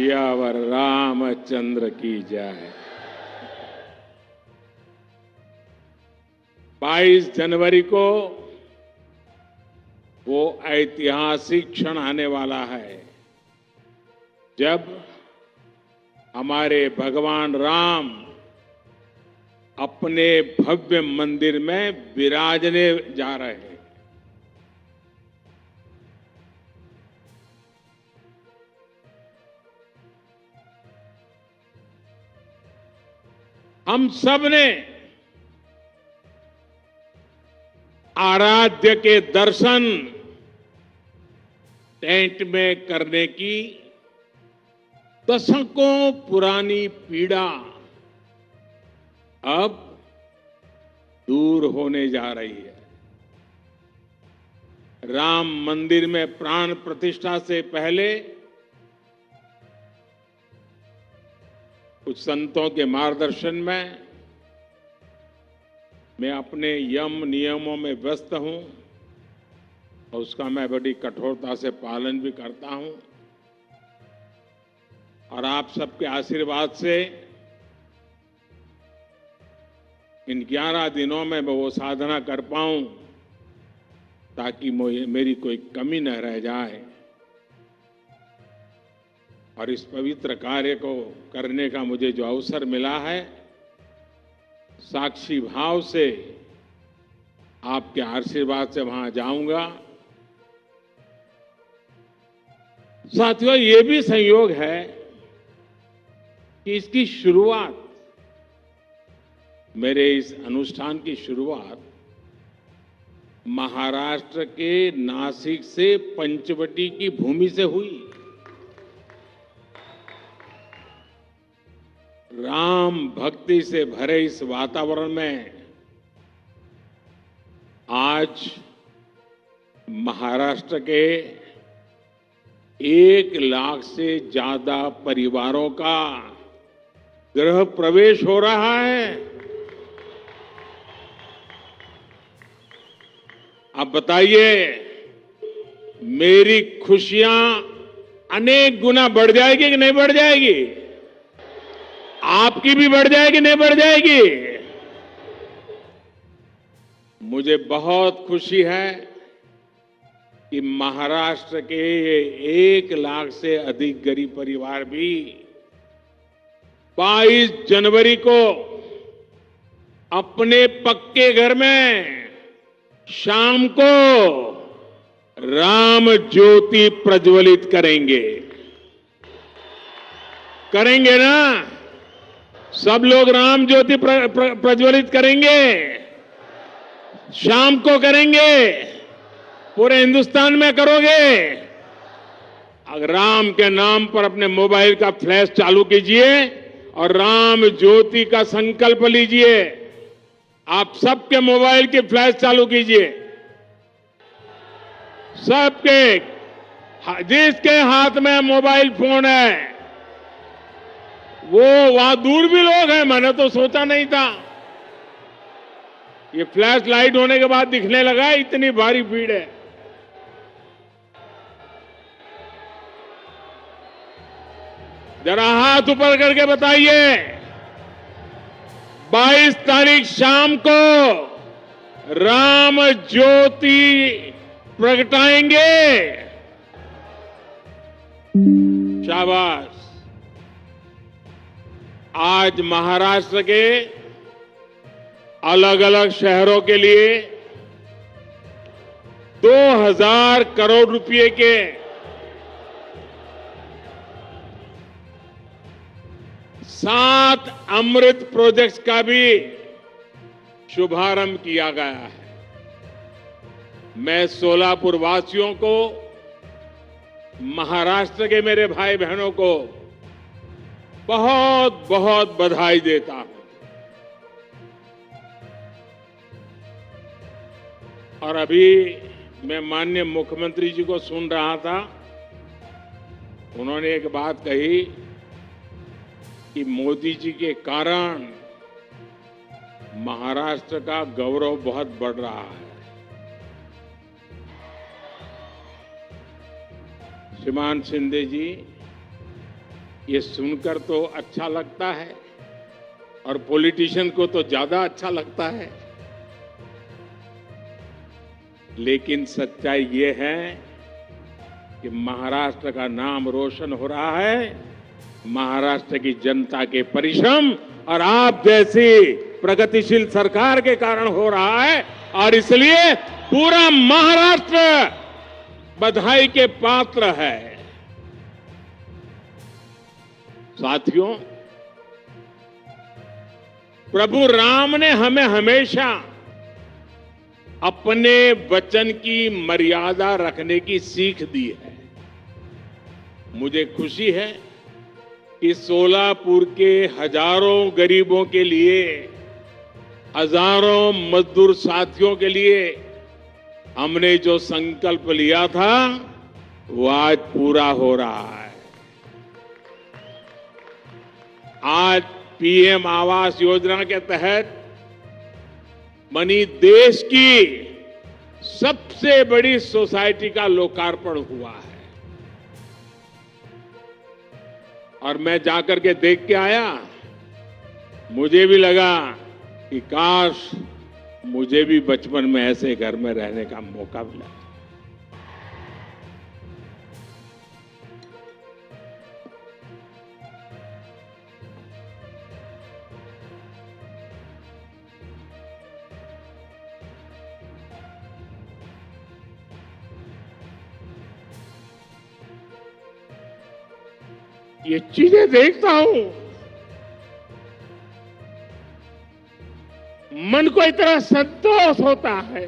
सियावर रामचंद्र की जय। 22 जनवरी को वो ऐतिहासिक क्षण आने वाला है जब हमारे भगवान राम अपने भव्य मंदिर में विराजने जा रहे हैं। हम सब ने आराध्य के दर्शन टेंट में करने की दशकों पुरानी पीड़ा अब दूर होने जा रही है। राम मंदिर में प्राण प्रतिष्ठा से पहले कुछ संतों के मार्गदर्शन में मैं अपने यम नियमों में व्यस्त हूं और उसका मैं बड़ी कठोरता से पालन भी करता हूं और आप सबके आशीर्वाद से इन 11 दिनों में मैं वो साधना कर पाऊं ताकि मेरी कोई कमी न रह जाए और इस पवित्र कार्य को करने का मुझे जो अवसर मिला है, साक्षी भाव से आपके आशीर्वाद से वहां जाऊंगा। साथियों, ये भी संयोग है कि इसकी शुरुआत, मेरे इस अनुष्ठान की शुरुआत महाराष्ट्र के नासिक से पंचवटी की भूमि से हुई। राम भक्ति से भरे इस वातावरण में आज महाराष्ट्र के 1 लाख से ज्यादा परिवारों का गृह प्रवेश हो रहा है। अब बताइए, मेरी खुशियां अनेक गुना बढ़ जाएगी कि नहीं बढ़ जाएगी? आपकी भी बढ़ जाएगी, नहीं बढ़ जाएगी? मुझे बहुत खुशी है कि महाराष्ट्र के 1 लाख से अधिक गरीब परिवार भी 22 जनवरी को अपने पक्के घर में शाम को राम ज्योति प्रज्वलित करेंगे। करेंगे ना? सब लोग राम ज्योति प्रज्वलित करेंगे। शाम को करेंगे। पूरे हिंदुस्तान में करोगे। अगर राम के नाम पर अपने मोबाइल का फ्लैश चालू कीजिए और राम ज्योति का संकल्प लीजिए। आप सबके मोबाइल की फ्लैश चालू कीजिए। सबके, जिसके हाथ में मोबाइल फोन है वो, वहां दूर भी लोग हैं, मैंने तो सोचा नहीं था। ये फ्लैश लाइट होने के बाद दिखने लगा, इतनी भारी भीड़ है। जरा हाथ ऊपर करके बताइए, 22 तारीख शाम को राम ज्योति प्रगटाएंगे। शाबाश। आज महाराष्ट्र के अलग अलग शहरों के लिए 2000 करोड़ रुपए के 7 अमृत प्रोजेक्ट्स का भी शुभारंभ किया गया है। मैं सोलापुर वासियों को, महाराष्ट्र के मेरे भाई बहनों को बहुत बहुत बधाई देता हूं और अभी मैं माननीय मुख्यमंत्री जी को सुन रहा था। उन्होंने एक बात कही कि मोदी जी के कारण महाराष्ट्र का गौरव बहुत बढ़ रहा है। श्रीमान शिंदे जी, ये सुनकर तो अच्छा लगता है और पॉलिटिशियन को तो ज्यादा अच्छा लगता है, लेकिन सच्चाई ये है कि महाराष्ट्र का नाम रोशन हो रहा है महाराष्ट्र की जनता के परिश्रम और आप जैसी प्रगतिशील सरकार के कारण हो रहा है, और इसलिए पूरा महाराष्ट्र बधाई के पात्र है। साथियों, प्रभु राम ने हमें हमेशा अपने वचन की मर्यादा रखने की सीख दी है। मुझे खुशी है कि सोलापुर के हजारों गरीबों के लिए, हजारों मजदूर साथियों के लिए हमने जो संकल्प लिया था वो आज पूरा हो रहा है। आज पीएम आवास योजना के तहत बनी देश की सबसे बड़ी सोसाइटी का लोकार्पण हुआ है, और मैं जाकर के देख के आया, मुझे भी लगा कि काश मुझे भी बचपन में ऐसे घर में रहने का मौका मिला। ये चीजें देखता हूं, मन को इतना संतोष होता है।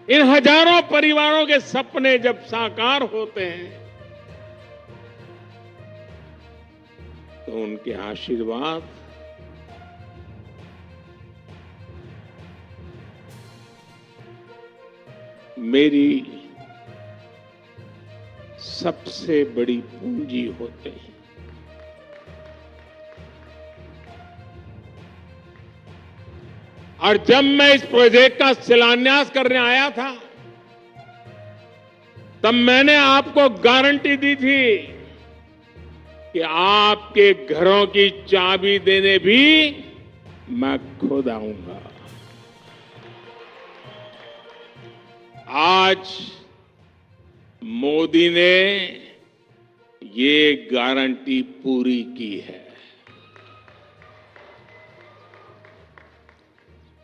इन हजारों परिवारों के सपने जब साकार होते हैं तो उनके आशीर्वाद मेरी सबसे बड़ी पूंजी होते हैं। और जब मैं इस प्रोजेक्ट का शिलान्यास करने आया था, तब मैंने आपको गारंटी दी थी कि आपके घरों की चाबी देने भी मैं खुद आऊंगा। आज मोदी ने ये गारंटी पूरी की है।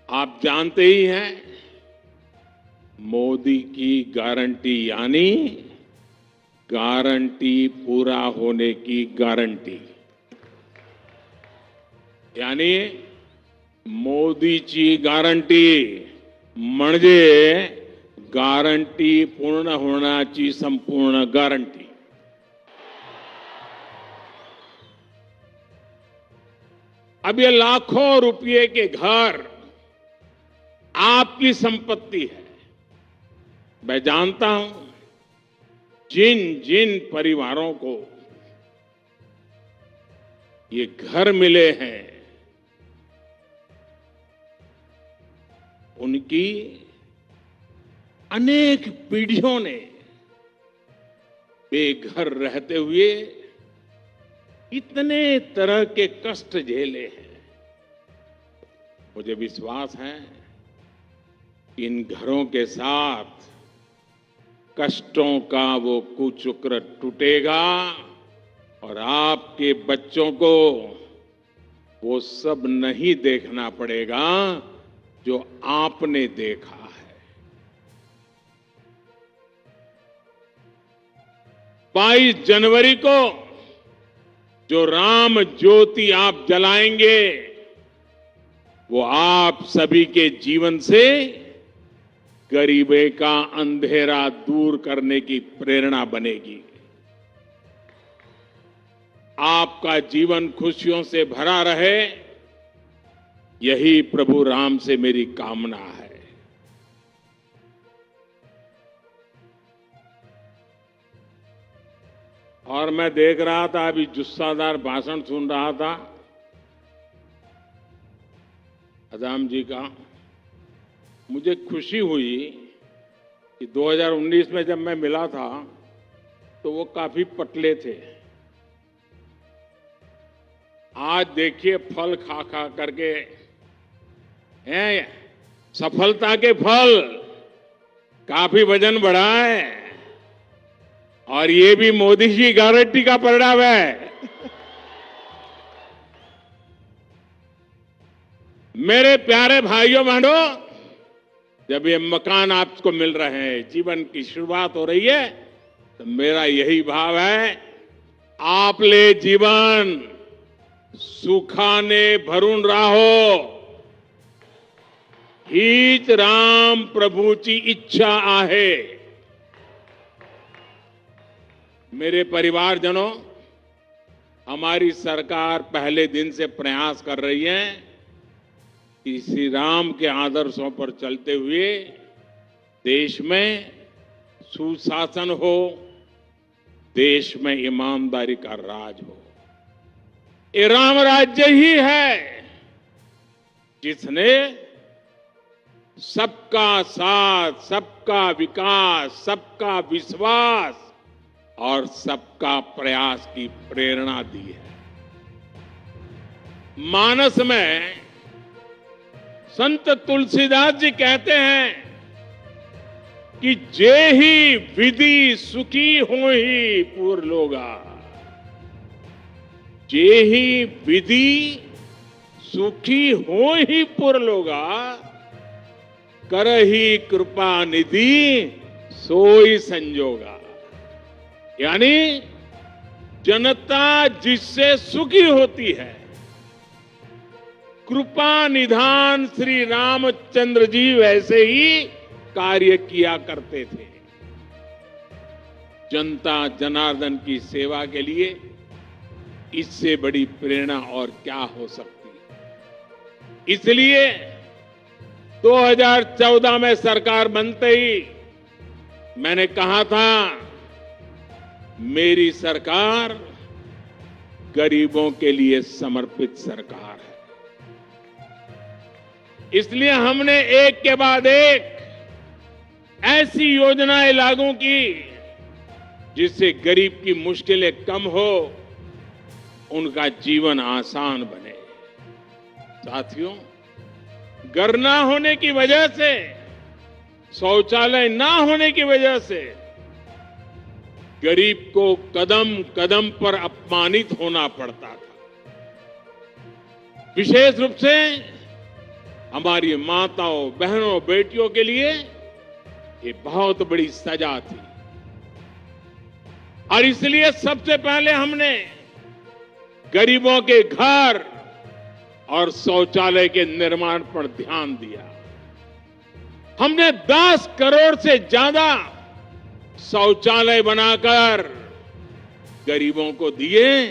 आप जानते ही हैं, मोदी की गारंटी यानी गारंटी पूरा होने की गारंटी, यानी मोदीची गारंटी म्हणजे गारंटी पूर्ण होण्याची संपूर्ण गारंटी। अब ये लाखों रुपए के घर आपकी संपत्ति है। मैं जानता हूं जिन जिन परिवारों को ये घर मिले हैं उनकी अनेक पीढ़ियों ने बेघर रहते हुए इतने तरह के कष्ट झेले हैं। मुझे विश्वास है कि इन घरों के साथ कष्टों का वो कुचक्र टूटेगा और आपके बच्चों को वो सब नहीं देखना पड़ेगा जो आपने देखा है। 22 जनवरी को जो राम ज्योति आप जलाएंगे वो आप सभी के जीवन से गरीबी का अंधेरा दूर करने की प्रेरणा बनेगी। आपका जीवन खुशियों से भरा रहे, यही प्रभु राम से मेरी कामना है। और मैं देख रहा था, अभी जुस्सादार भाषण सुन रहा था अदाम जी का। मुझे खुशी हुई कि 2019 में जब मैं मिला था तो वो काफी पतले थे। आज देखिए फल खा खा करके हैं, सफलता के फल, काफी वजन बढ़ा है। और ये भी मोदी जी गारंटी का परिणाम है। मेरे प्यारे भाइयों बहनों, जब ये मकान आपको मिल रहे हैं, जीवन की शुरुआत हो रही है, तो मेरा यही भाव है, आपले जीवन सुखाने भरून राहो, हीच राम प्रभूची इच्छा आहे। मेरे परिवारजनों, हमारी सरकार पहले दिन से प्रयास कर रही है कि श्री राम के आदर्शों पर चलते हुए देश में सुशासन हो, देश में ईमानदारी का राज हो। ये राम राज्य ही है जिसने सबका साथ, सबका विकास, सबका विश्वास और सबका प्रयास की प्रेरणा दी है। मानस में संत तुलसीदास जी कहते हैं कि जे ही विधि सुखी हो ही पूर लोगा, जे ही विधि सुखी हो ही पुर लोगा, करही कृपा निधि सोई संजोगा। यानी जनता जिससे सुखी होती है, कृपा निधान श्री रामचंद्र जी वैसे ही कार्य किया करते थे। जनता जनार्दन की सेवा के लिए इससे बड़ी प्रेरणा और क्या हो सकती है। इसलिए 2014 में सरकार बनते ही मैंने कहा था, मेरी सरकार गरीबों के लिए समर्पित सरकार है। इसलिए हमने एक के बाद एक ऐसी योजनाएं लागू की जिससे गरीब की मुश्किलें कम हो, उनका जीवन आसान बने। साथियों, घर ना होने की वजह से, शौचालय ना होने की वजह से गरीब को कदम कदम पर अपमानित होना पड़ता था। विशेष रूप से हमारी माताओं, बहनों, बेटियों के लिए ये बहुत बड़ी सजा थी। और इसलिए सबसे पहले हमने गरीबों के घर और शौचालय के निर्माण पर ध्यान दिया। हमने 10 करोड़ से ज्यादा शौचालय बनाकर गरीबों को दिए।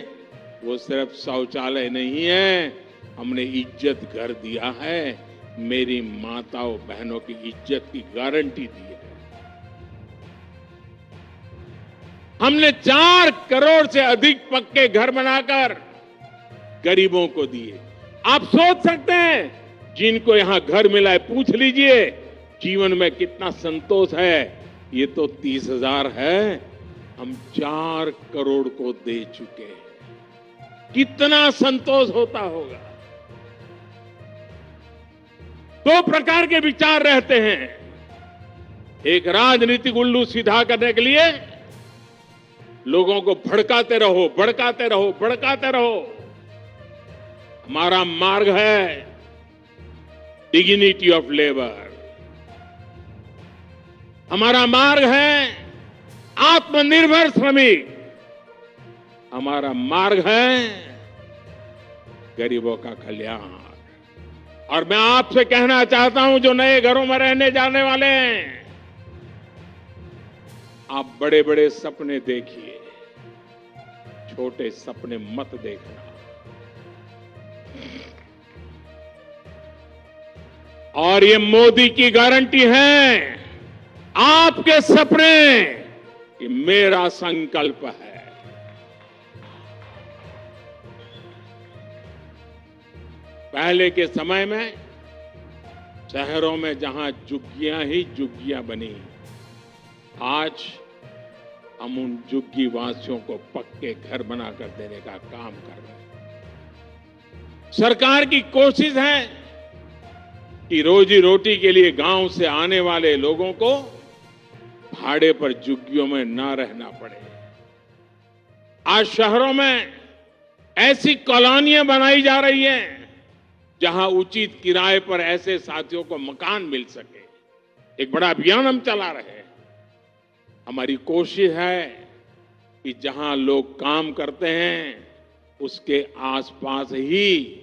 वो सिर्फ शौचालय नहीं है, हमने इज्जत घर दिया है, मेरी माताओं बहनों की इज्जत की गारंटी दी है। हमने 4 करोड़ से अधिक पक्के घर बनाकर गरीबों को दिए। आप सोच सकते हैं, जिनको यहां घर मिला है, पूछ लीजिए जीवन में कितना संतोष है। ये तो 30,000 है, हम 4 करोड़ को दे चुके हैं। कितना संतोष होता होगा। 2 प्रकार के विचार रहते हैं। एक, राजनीतिक उल्लू सीधा करने के लिए लोगों को भड़काते रहो, भड़काते रहो, भड़काते रहो। हमारा मार्ग है डिग्निटी ऑफ लेबर, हमारा मार्ग है आत्मनिर्भर श्रमिक, हमारा मार्ग है गरीबों का कल्याण। और मैं आपसे कहना चाहता हूं, जो नए घरों में रहने जाने वाले हैं, आप बड़े बड़े सपने देखिए, छोटे सपने मत देखना। और ये मोदी की गारंटी है, आपके सपने ये मेरा संकल्प है। पहले के समय में शहरों में जहां झुग्गियां ही झुग्गियां बनी, आज हम उन झुग्गी वासियों को पक्के घर बनाकर देने का काम कर रहे हैं। सरकार की कोशिश है कि रोजी रोटी के लिए गांव से आने वाले लोगों को भाड़े पर झुग्गियों में ना रहना पड़े। आज शहरों में ऐसी कॉलोनियां बनाई जा रही हैं जहां उचित किराए पर ऐसे साथियों को मकान मिल सके। एक बड़ा अभियान हम चला रहे हैं। हमारी कोशिश है कि जहां लोग काम करते हैं उसके आसपास ही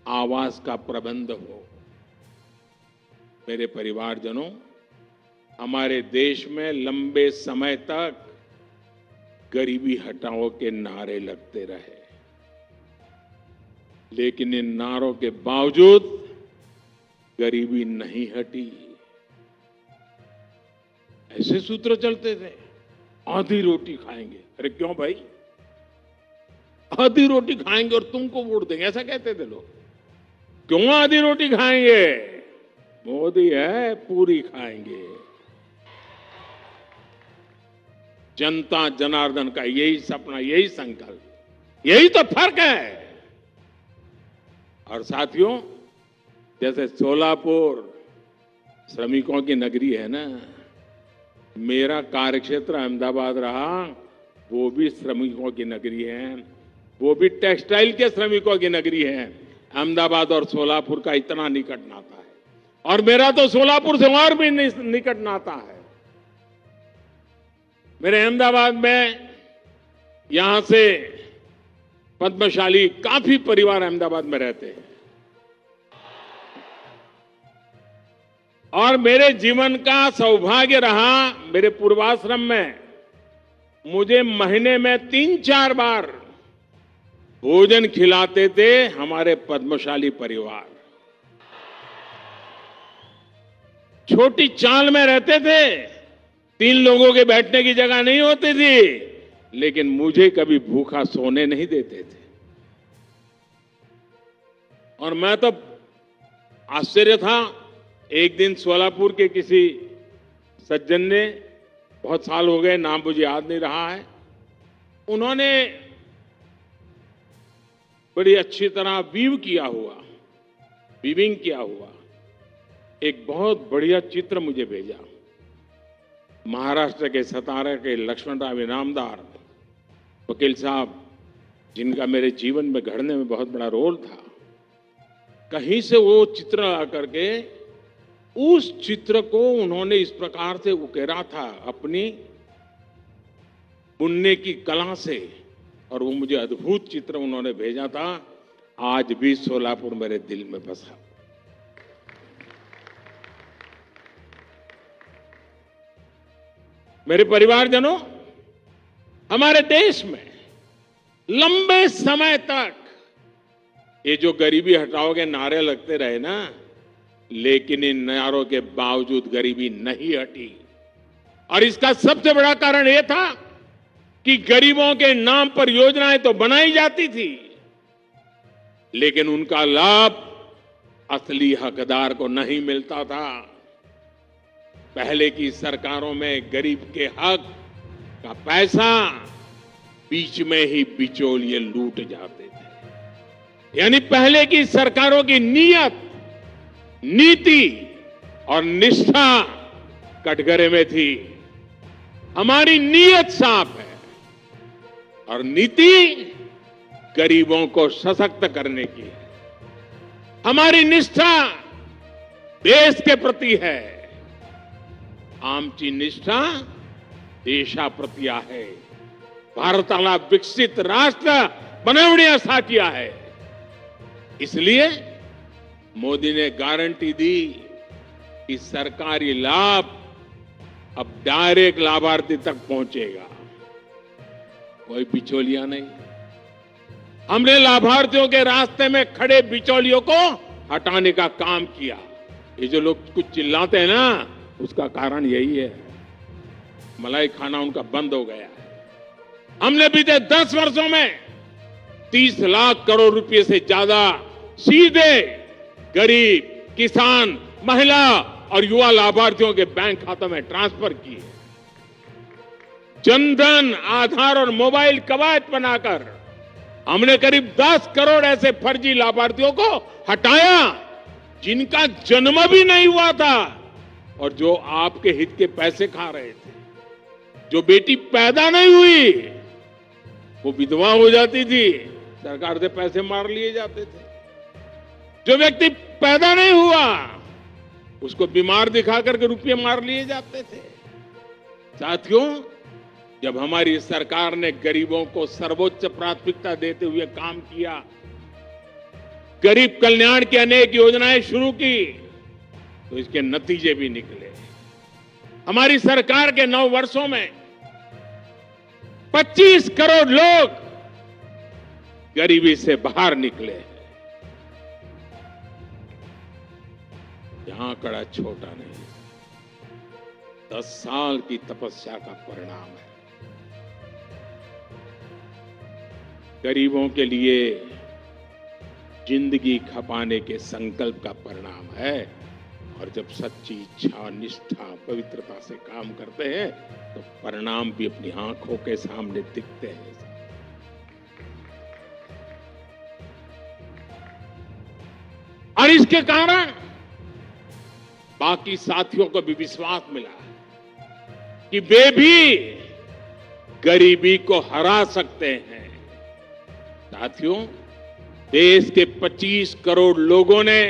आवास का प्रबंध हो। मेरे परिवारजनों, हमारे देश में लंबे समय तक गरीबी हटाओ के नारे लगते रहे, लेकिन इन नारों के बावजूद गरीबी नहीं हटी। ऐसे सूत्र चलते थे, आधी रोटी खाएंगे। अरे क्यों भाई, आधी रोटी खाएंगे और तुमको वोट देंगे, ऐसा कहते थे लोग। क्यों आधी रोटी खाएंगे, मोदी है पूरी खाएंगे। जनता जनार्दन का यही सपना, यही संकल्प, यही तो फर्क है। और साथियों, जैसे सोलापुर श्रमिकों की नगरी है ना, मेरा कार्यक्षेत्र अहमदाबाद रहा, वो भी श्रमिकों की नगरी है, वो भी टेक्सटाइल के श्रमिकों की नगरी है। अहमदाबाद और सोलापुर का इतना निकट नाता है, और मेरा तो सोलापुर से और भी निकट नाता है। मेरे अहमदाबाद में यहां से पद्मशाली काफी परिवार अहमदाबाद में रहते हैं, और मेरे जीवन का सौभाग्य रहा, मेरे पूर्वाश्रम में मुझे महीने में 3-4 बार भोजन खिलाते थे हमारे पद्मशाली परिवार। छोटी चाल में रहते थे, 3 लोगों के बैठने की जगह नहीं होती थी, लेकिन मुझे कभी भूखा सोने नहीं देते थे। और मैं तो आश्चर्य था, एक दिन सोलापुर के किसी सज्जन ने, बहुत साल हो गए, नाम मुझे याद नहीं रहा है, उन्होंने बड़ी अच्छी तरह वीविंग किया हुआ एक बहुत बढ़िया चित्र मुझे भेजा। महाराष्ट्र के सतारा के लक्ष्मणराव इनामदार वकील साहब, जिनका मेरे जीवन में घड़ने में बहुत बड़ा रोल था, कहीं से वो चित्र आकर के उस चित्र को उन्होंने इस प्रकार से उकेरा था अपनी बुनने की कला से, और वो मुझे अद्भुत चित्र उन्होंने भेजा था। आज भी सोलापुर मेरे दिल में बसा। मेरे परिवारजनों, हमारे देश में लंबे समय तक ये जो गरीबी हटाओ के नारे लगते रहे ना, लेकिन इन नारों के बावजूद गरीबी नहीं हटी। और इसका सबसे बड़ा कारण यह था कि गरीबों के नाम पर योजनाएं तो बनाई जाती थी, लेकिन उनका लाभ असली हकदार को नहीं मिलता था। पहले की सरकारों में गरीब के हक का पैसा बीच में ही बिचौलिए लूट जाते थे। यानी पहले की सरकारों की नीयत, नीति और निष्ठा कटघरे में थी। हमारी नीयत साफ है और नीति गरीबों को सशक्त करने की है। हमारी निष्ठा देश के प्रति है, आमची निष्ठा देशाप्रती आहे। भारताला विकसित राष्ट्र बनवण्यासाठी आहे। इसलिए मोदी ने गारंटी दी कि सरकारी लाभ अब डायरेक्ट लाभार्थी तक पहुंचेगा, कोई बिचौलिया नहीं। हमने लाभार्थियों के रास्ते में खड़े बिचौलियों को हटाने का काम किया। ये जो लोग कुछ चिल्लाते हैं ना, उसका कारण यही है, मलाई खाना उनका बंद हो गया है। हमने बीते 10 वर्षों में 30 लाख करोड़ रुपए से ज्यादा सीधे गरीब, किसान, महिला और युवा लाभार्थियों के बैंक खातों में ट्रांसफर किए। जनधन, आधार और मोबाइल कवायद बनाकर हमने करीब 10 करोड़ ऐसे फर्जी लाभार्थियों को हटाया जिनका जन्म भी नहीं हुआ था और जो आपके हित के पैसे खा रहे थे। जो बेटी पैदा नहीं हुई वो विधवा हो जाती थी, सरकार से पैसे मार लिए जाते थे। जो व्यक्ति पैदा नहीं हुआ उसको बीमार दिखा करके रुपये मार लिए जाते थे। साथियों, जब हमारी सरकार ने गरीबों को सर्वोच्च प्राथमिकता देते हुए काम किया, गरीब कल्याण की अनेक योजनाएं शुरू की, तो इसके नतीजे भी निकले। हमारी सरकार के 9 वर्षों में 25 करोड़ लोग गरीबी से बाहर निकले हैं। यहां आंकड़ा छोटा नहीं, 10 साल की तपस्या का परिणाम है। गरीबों के लिए जिंदगी खपाने के संकल्प का परिणाम है। और जब सच्ची इच्छा, निष्ठा, पवित्रता से काम करते हैं तो परिणाम भी अपनी आंखों के सामने दिखते हैं। और इसके कारण बाकी साथियों को भी विश्वास मिला है कि वे भी गरीबी को हरा सकते हैं। साथियों, देश के 25 करोड़ लोगों ने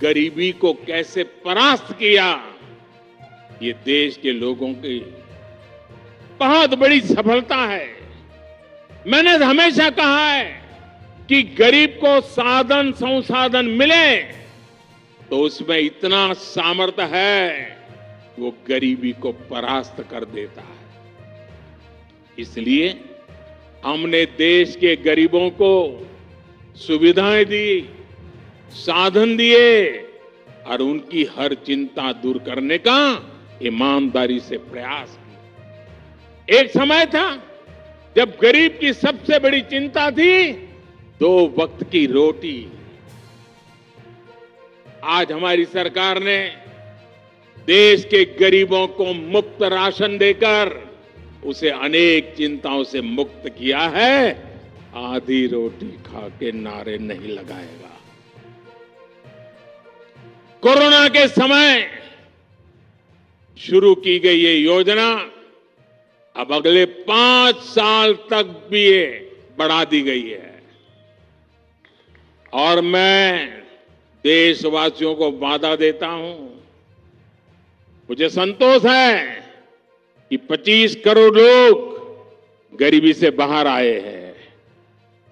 गरीबी को कैसे परास्त किया, ये देश के लोगों की बहुत बड़ी सफलता है। मैंने हमेशा कहा है कि गरीब को साधन संसाधन मिले तो उसमें इतना सामर्थ्य है वो गरीबी को परास्त कर देता है। इसलिए हमने देश के गरीबों को सुविधाएं दी, साधन दिए और उनकी हर चिंता दूर करने का ईमानदारी से प्रयास किया। एक समय था जब गरीब की सबसे बड़ी चिंता थी 2 वक्त की रोटी। आज हमारी सरकार ने देश के गरीबों को मुफ्त राशन देकर उसे अनेक चिंताओं से मुक्त किया है। आधी रोटी खा के नारे नहीं लगाएगा। कोरोना के समय शुरू की गई ये योजना अब अगले 5 साल तक भी ये बढ़ा दी गई है। और मैं देशवासियों को वादा देता हूं, मुझे संतोष है कि 25 करोड़ लोग गरीबी से बाहर आए हैं।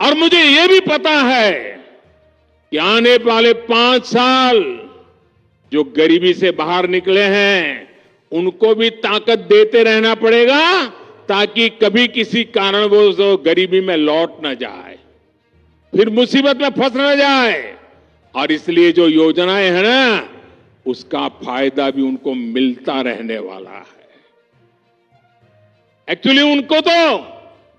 और मुझे यह भी पता है कि आने वाले 5 साल जो गरीबी से बाहर निकले हैं उनको भी ताकत देते रहना पड़ेगा ताकि कभी किसी कारणवश गरीबी में लौट न जाए, फिर मुसीबत में फंस न जाए। और इसलिए जो योजनाएं हैं ना, उसका फायदा भी उनको मिलता रहने वाला है। एक्चुअली उनको तो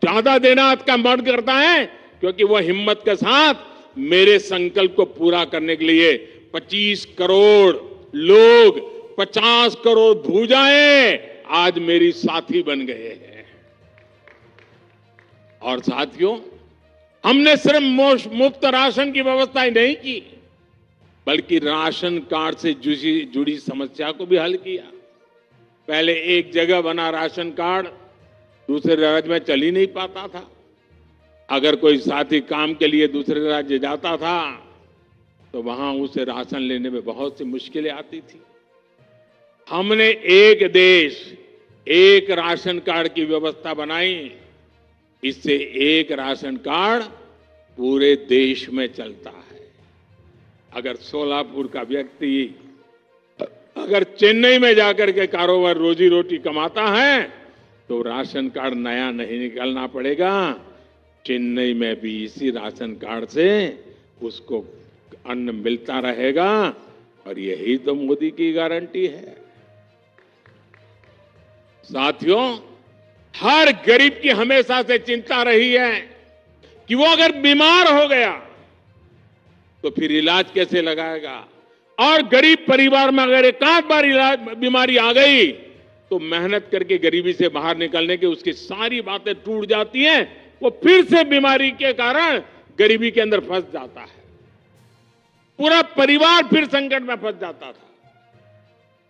ज्यादा देना का मन करता है क्योंकि वो हिम्मत के साथ मेरे संकल्प को पूरा करने के लिए 25 करोड़ लोग, 50 करोड़ भुजाएं आज मेरी साथी बन गए हैं। और साथियों, हमने सिर्फ मुफ्त राशन की व्यवस्था ही नहीं की बल्कि राशन कार्ड से जुड़ी समस्या को भी हल किया। पहले एक जगह बना राशन कार्ड दूसरे राज्य में चल ही नहीं पाता था। अगर कोई साथी काम के लिए दूसरे राज्य जाता था तो वहां उसे राशन लेने में बहुत सी मुश्किलें आती थी। हमने एक देश एक राशन कार्ड की व्यवस्था बनाई। इससे एक राशन कार्ड पूरे देश में चलता है। अगर सोलापुर का व्यक्ति अगर चेन्नई में जाकर के कारोबार रोजी रोटी कमाता है तो राशन कार्ड नया नहीं निकालना पड़ेगा। चेन्नई में भी इसी राशन कार्ड से उसको अन्न मिलता रहेगा। और यही तो मोदी की गारंटी है। साथियों, हर गरीब की हमेशा से चिंता रही है कि वो अगर बीमार हो गया तो फिर इलाज कैसे लगाएगा। और गरीब परिवार में अगर एक आध बार बीमारी आ गई तो मेहनत करके गरीबी से बाहर निकलने की उसकी सारी बातें टूट जाती हैं। वो फिर से बीमारी के कारण गरीबी के अंदर फंस जाता है। पूरा परिवार फिर संकट में फंस जाता था।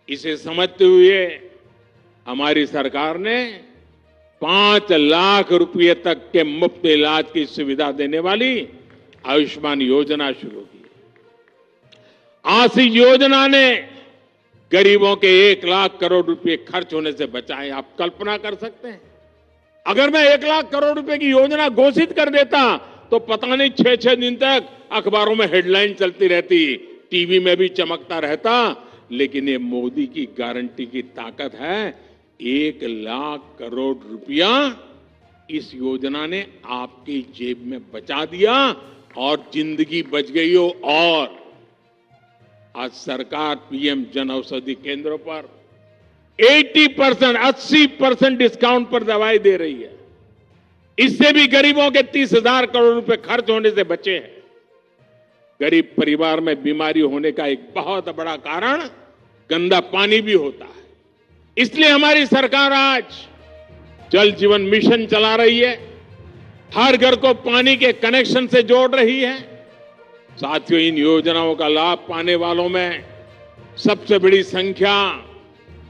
इसे समझते हुए हमारी सरकार ने 5 लाख रुपए तक के मुफ्त इलाज की सुविधा देने वाली आयुष्मान योजना शुरू की। आज इस योजना ने गरीबों के 1 लाख करोड़ रुपए खर्च होने से बचाए। आप कल्पना कर सकते हैं, अगर मैं 1 लाख करोड़ रुपए की योजना घोषित कर देता तो पता नहीं 6-6 दिन तक अखबारों में हेडलाइन चलती रहती, टीवी में भी चमकता रहता। लेकिन ये मोदी की गारंटी की ताकत है। 1 लाख करोड़ रुपया इस योजना ने आपकी जेब में बचा दिया और जिंदगी बच गई हो। और आज सरकार पीएम जन औषधि केंद्रों पर 80% डिस्काउंट पर दवाई दे रही है। इससे भी गरीबों के 30,000 करोड़ रुपए खर्च होने से बचे हैं। गरीब परिवार में बीमारी होने का एक बहुत बड़ा कारण गंदा पानी भी होता है। इसलिए हमारी सरकार आज जल जीवन मिशन चला रही है, हर घर को पानी के कनेक्शन से जोड़ रही है। साथियों, इन योजनाओं का लाभ पाने वालों में सबसे बड़ी संख्या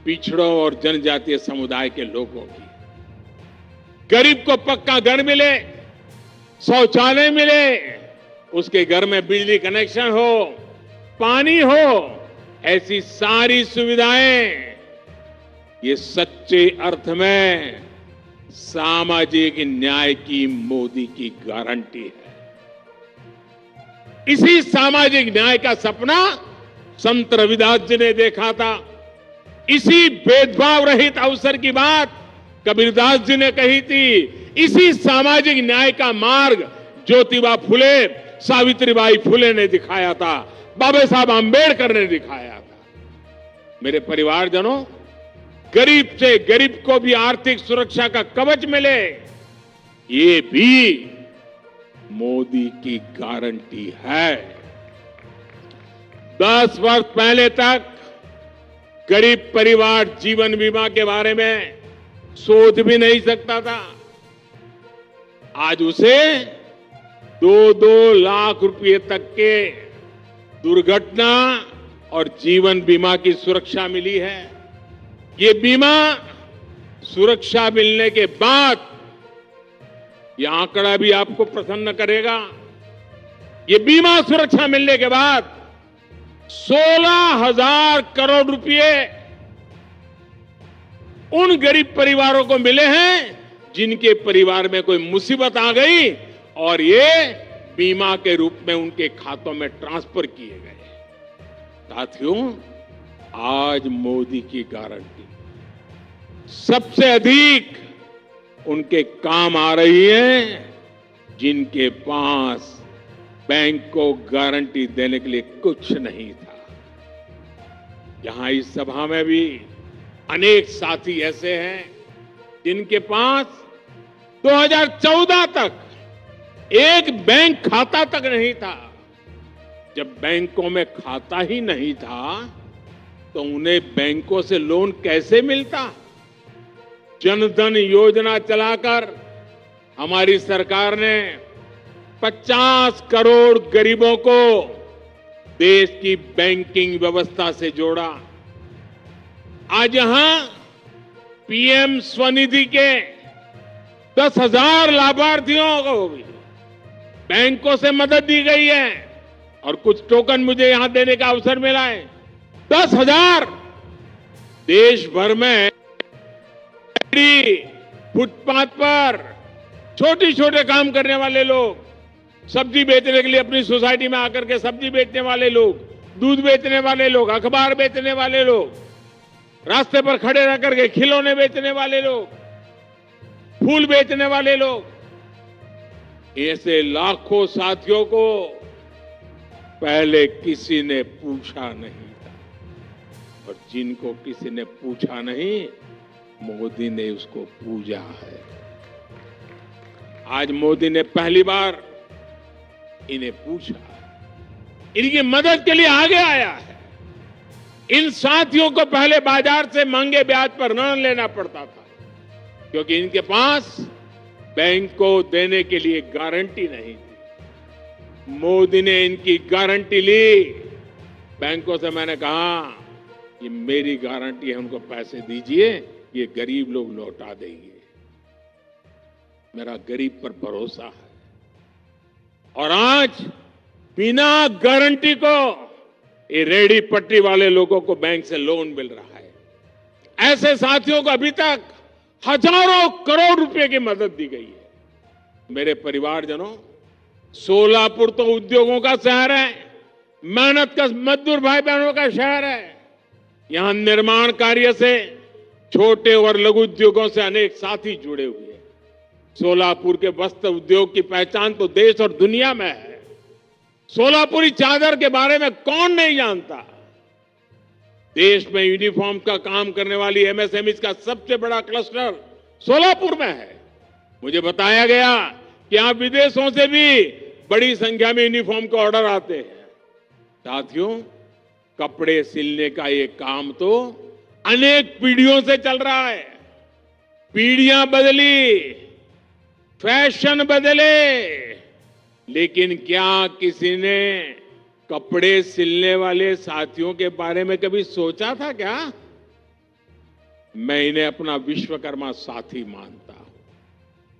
पिछड़ों और जनजातीय समुदाय के लोगों की। गरीब को पक्का घर मिले, शौचालय मिले, उसके घर में बिजली कनेक्शन हो, पानी हो, ऐसी सारी सुविधाएं, ये सच्चे अर्थ में सामाजिक न्याय की मोदी की गारंटी है। इसी सामाजिक न्याय का सपना संत रविदास जी ने देखा था। इसी भेदभाव रहित अवसर की बात कबीरदास जी ने कही थी। इसी सामाजिक न्याय का मार्ग ज्योतिबा फुले, सावित्रीबाई फुले ने दिखाया था, बाबा साहब आंबेडकर ने दिखाया था। मेरे परिवारजनों, गरीब से गरीब को भी आर्थिक सुरक्षा का कवच मिले, ये भी मोदी की गारंटी है। 10 वर्ष पहले तक गरीब परिवार जीवन बीमा के बारे में सोच भी नहीं सकता था। आज उसे 2-2 लाख रुपए तक के दुर्घटना और जीवन बीमा की सुरक्षा मिली है। ये बीमा सुरक्षा मिलने के बाद, ये आंकड़ा भी आपको प्रसन्न करेगा, ये बीमा सुरक्षा मिलने के बाद 16,000 करोड़ रुपए उन गरीब परिवारों को मिले हैं जिनके परिवार में कोई मुसीबत आ गई और ये बीमा के रूप में उनके खातों में ट्रांसफर किए गए। साथियों, आज मोदी की गारंटी सबसे अधिक उनके काम आ रही है जिनके पास बैंक को गारंटी देने के लिए कुछ नहीं था। यहां इस सभा में भी अनेक साथी ऐसे हैं जिनके पास 2014 तक एक बैंक खाता तक नहीं था। जब बैंकों में खाता ही नहीं था तो उन्हें बैंकों से लोन कैसे मिलता? जनधन योजना चलाकर हमारी सरकार ने 50 करोड़ गरीबों को देश की बैंकिंग व्यवस्था से जोड़ा। आज यहां पीएम स्वनिधि के 10,000 लाभार्थियों को भी बैंकों से मदद दी गई है और कुछ टोकन मुझे यहां देने का अवसर मिला है। 10,000 देश भर में फुटपाथ पर छोटे छोटे काम करने वाले लोग, सब्जी बेचने के लिए अपनी सोसाइटी में आकर के सब्जी बेचने वाले लोग, दूध बेचने वाले लोग, अखबार बेचने वाले लोग, रास्ते पर खड़े रह करके खिलौने बेचने वाले लोग, फूल बेचने वाले लोग, ऐसे लाखों साथियों को पहले किसी ने पूछा नहीं था और जिनको किसी ने पूछा नहीं, मोदी ने उसको पूजा है। आज मोदी ने पहली बार इन्हें पूछा, इनकी मदद के लिए आगे आया है। इन साथियों को पहले बाजार से महंगे ब्याज पर ऋण लेना पड़ता था, क्योंकि इनके पास बैंक को देने के लिए गारंटी नहीं थी। मोदी ने इनकी गारंटी ली। बैंकों से मैंने कहा, ये मेरी गारंटी है, उनको पैसे दीजिए, ये गरीब लोग लौटा देंगे। मेरा गरीब पर भरोसा है। और आज बिना गारंटी को ये रेहड़ी पटरी वाले लोगों को बैंक से लोन मिल रहा है। ऐसे साथियों को अभी तक हजारों करोड़ रुपए की मदद दी गई है। मेरे परिवारजनों, सोलापुर तो उद्योगों का शहर है, मेहनत का मजदूर भाई बहनों का शहर है। यहां निर्माण कार्य से छोटे और लघु उद्योगों से अनेक साथी जुड़े हुए हैं। सोलापुर के वस्त्र उद्योग की पहचान तो देश और दुनिया में है। सोलापुरी चादर के बारे में कौन नहीं जानता। देश में यूनिफॉर्म का काम करने वाली एमएसएमई का सबसे बड़ा क्लस्टर सोलापुर में है। मुझे बताया गया कि यहां विदेशों से भी बड़ी संख्या में यूनिफॉर्म के ऑर्डर आते हैं। साथियों, कपड़े सिलने का ये काम तो अनेक पीढ़ियों से चल रहा है। पीढ़ियां बदली, फैशन बदले, लेकिन क्या किसी ने कपड़े सिलने वाले साथियों के बारे में कभी सोचा था क्या? मैं इन्हें अपना विश्वकर्मा साथी मानता हूं।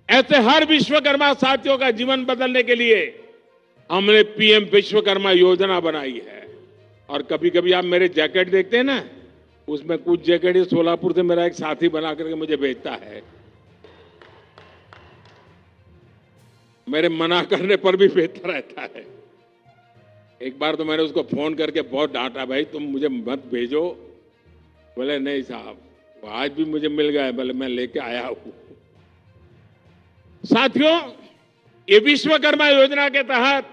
ऐसे हर विश्वकर्मा साथियों का जीवन बदलने के लिए हमने पीएम विश्वकर्मा योजना बनाई है। और कभी कभी आप मेरे जैकेट देखते हैं ना, उसमें कुछ जैकेट सोलापुर से मेरा एक साथी बना करके मुझे भेजता है। मेरे मना करने पर भी भेजता रहता है। एक बार तो मैंने उसको फोन करके बहुत डांटा, भाई तुम मुझे मत भेजो। बोले नहीं साहब, आज भी मुझे मिल गया, बोले मैं लेके आया हूं। साथियों, ये विश्वकर्मा योजना के तहत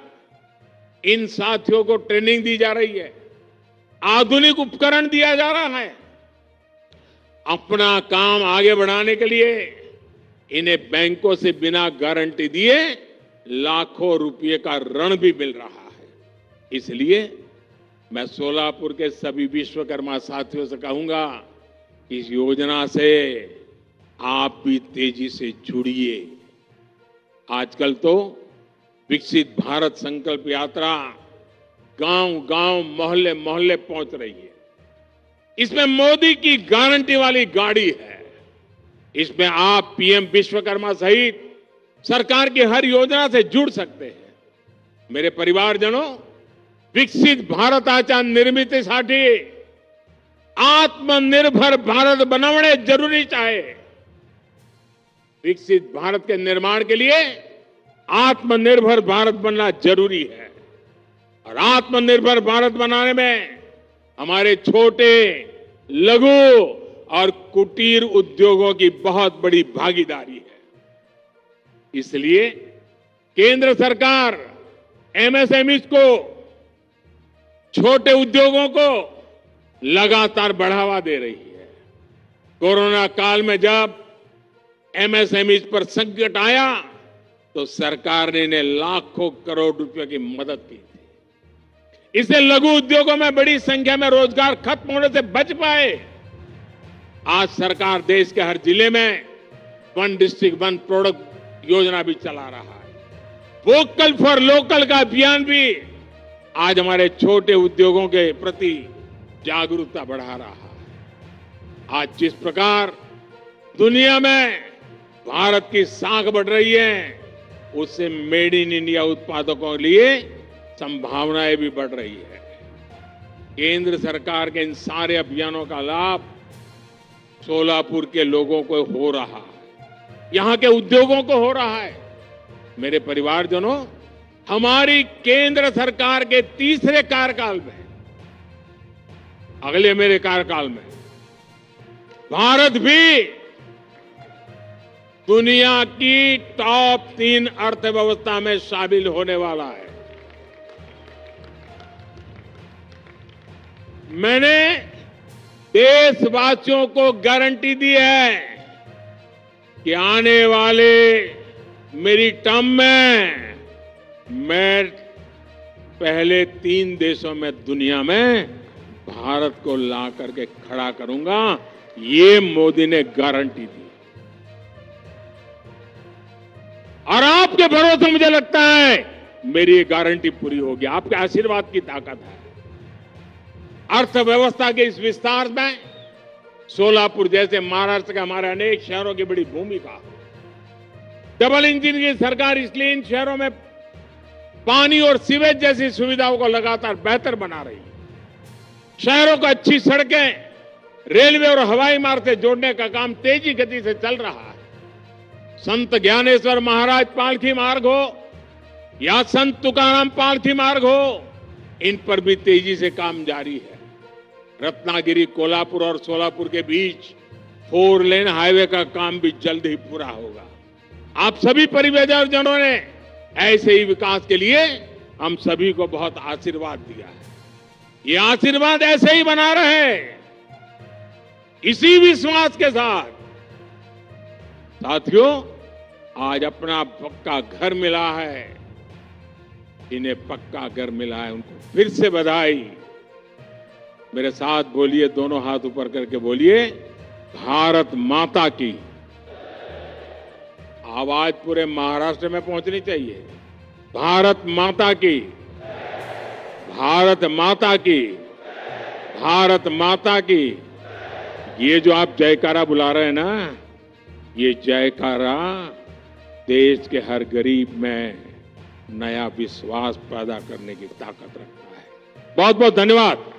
इन साथियों को ट्रेनिंग दी जा रही है, आधुनिक उपकरण दिया जा रहा है। अपना काम आगे बढ़ाने के लिए इन्हें बैंकों से बिना गारंटी दिए लाखों रुपए का ऋण भी मिल रहा है। इसलिए मैं सोलापुर के सभी विश्वकर्मा साथियों से कहूंगा, इस योजना से आप भी तेजी से जुड़िए। आजकल तो विकसित भारत संकल्प यात्रा गांव-गांव, मोहल्ले-मोहल्ले पहुंच रही है। इसमें मोदी की गारंटी वाली गाड़ी है। इसमें आप पीएम विश्वकर्मा सहित सरकार की हर योजना से जुड़ सकते हैं। मेरे परिवारजनों, विकसित भारताच्या निर्मितीसाठी आत्मनिर्भर भारत बनवणे जरूरी आहे। विकसित भारत के निर्माण के लिए आत्मनिर्भर भारत बनना जरूरी है। और आत्मनिर्भर भारत बनाने में हमारे छोटे, लघु और कुटीर उद्योगों की बहुत बड़ी भागीदारी है। इसलिए केंद्र सरकार एमएसएमई को, छोटे उद्योगों को लगातार बढ़ावा दे रही है। कोरोना काल में जब एमएसएमई पर संकट आया तो सरकार ने इन्हें लाखों करोड़ रुपए की मदद की थी। इससे लघु उद्योगों में बड़ी संख्या में रोजगार खत्म होने से बच पाए। आज सरकार देश के हर जिले में वन डिस्ट्रिक्ट वन प्रोडक्ट योजना भी चला रहा है। वोकल फॉर लोकल का अभियान भी आज हमारे छोटे उद्योगों के प्रति जागरूकता बढ़ा रहा है। आज जिस प्रकार दुनिया में भारत की साख बढ़ रही है, उससे मेड इन इंडिया उत्पादकों के लिए संभावनाएं भी बढ़ रही है। केंद्र सरकार के इन सारे अभियानों का लाभ सोलापुर के लोगों को हो रहा है, यहां के उद्योगों को हो रहा है। मेरे परिवारजनों, हमारी केंद्र सरकार के तीसरे कार्यकाल में, अगले मेरे कार्यकाल में, भारत भी दुनिया की टॉप 3 अर्थव्यवस्था में शामिल होने वाला है। मैंने देशवासियों को गारंटी दी है कि आने वाले मेरी टर्म में मैं पहले 3 देशों में दुनिया में भारत को ला करके खड़ा करूंगा, ये मोदी ने गारंटी दी। और आपके भरोसे मुझे लगता है मेरी ये गारंटी पूरी होगी। आपके आशीर्वाद की ताकत है। अर्थव्यवस्था के इस विस्तार में सोलापुर जैसे महाराष्ट्र के हमारे अनेक शहरों की बड़ी भूमिका है। डबल इंजन की सरकार इसलिए इन शहरों में पानी और सीवेज जैसी सुविधाओं को लगातार बेहतर बना रही है। शहरों को अच्छी सड़कें, रेलवे और हवाई मार्ग से जोड़ने का काम तेजी गति से चल रहा है। संत ज्ञानेश्वर महाराज पालकी मार्ग हो या संत तुकाराम पालकी मार्ग हो, इन पर भी तेजी से काम जारी है। रत्नागिरी, कोल्हापुर और सोलापुर के बीच 4 लेन हाईवे का काम भी जल्द ही पूरा होगा। आप सभी परिवारजनों ने ऐसे ही विकास के लिए हम सभी को बहुत आशीर्वाद दिया है। ये आशीर्वाद ऐसे ही बना रहे, इसी विश्वास के साथ। साथियों, आज अपना पक्का घर मिला है, इन्हें पक्का घर मिला है, उनको फिर से बधाई। मेरे साथ बोलिए, दोनों हाथ ऊपर करके बोलिए, भारत माता की। आवाज पूरे महाराष्ट्र में पहुंचनी चाहिए। भारत माता की, भारत माता की, भारत माता की। ये जो आप जयकारा बुला रहे हैं ना, ये जयकारा देश के हर गरीब में नया विश्वास पैदा करने की ताकत रखता है। बहुत बहुत धन्यवाद।